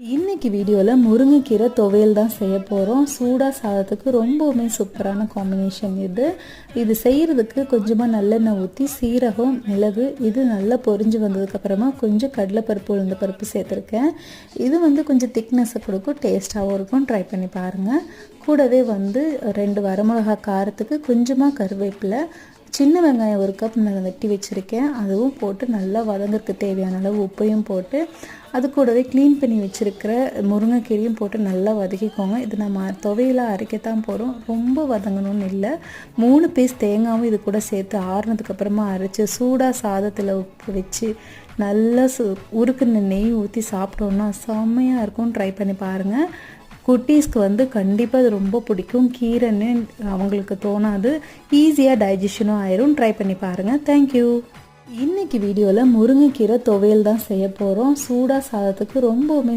இன்னைக்கு வீடியோவில் முருங்கைக்கீரை துவையல் தான் செய்ய போகிறோம். சூடாக சாதத்துக்கு ரொம்பவுமே சூப்பரான காம்பினேஷன் இது செய்கிறதுக்கு கொஞ்சமாக நல்லெண்ணெய் ஊற்றி சீரகம், மிளகு இது நல்லா பொரிஞ்சு வந்ததுக்கப்புறமா கொஞ்சம் கடலைப்பருப்பு, உளுந்த பருப்பு சேர்த்துருக்கேன். இது கொஞ்சம் திக்னஸை கொடுக்கும், டேஸ்ட்டாகவும் இருக்கும். ட்ரை பண்ணி பாருங்கள். கூடவே 2 வரமிளகா காரத்துக்கு கொஞ்சமாக கருவேப்பிலை, சின்ன வெங்காயம் 1 கப் நான் வெட்டி வச்சுருக்கேன். அதுவும் போட்டு நல்லா வதங்கிறதுக்கு தேவையான அளவு உப்பையும் போட்டு அது கூடவே க்ளீன் பண்ணி வச்சுருக்கிற முருங்கைக்கீரையும் போட்டு நல்லா வதக்கிக்கோங்க. இது நம்ம துவையலாக அரைக்கத்தான் போகிறோம், ரொம்ப வதங்கணும்னு இல்லை. 3 பீஸ் தேங்காவும் இது கூட சேர்த்து ஆறுனதுக்கப்புறமா அரைச்சி சூடாக சாதத்தில் உப்பு வச்சு நல்லா உருக்குன நெய் ஊற்றி சாப்பிட்டோன்னா செம்மையாக இருக்கும். ட்ரை பண்ணி பாருங்கள். குட்டீஸ்க்கு கண்டிப்பாக இது ரொம்ப பிடிக்கும். கீரைன்னு அவங்களுக்கு தோணாது, ஈஸியாக டைஜஷனும் ஆயிரும். ட்ரை பண்ணி பாருங்கள். தேங்க்யூ. இன்றைக்கி வீடியோவில் முருங்கைக்கீரை துவையல் தான் செய்ய போகிறோம். சூடாக சாதத்துக்கு ரொம்பவுமே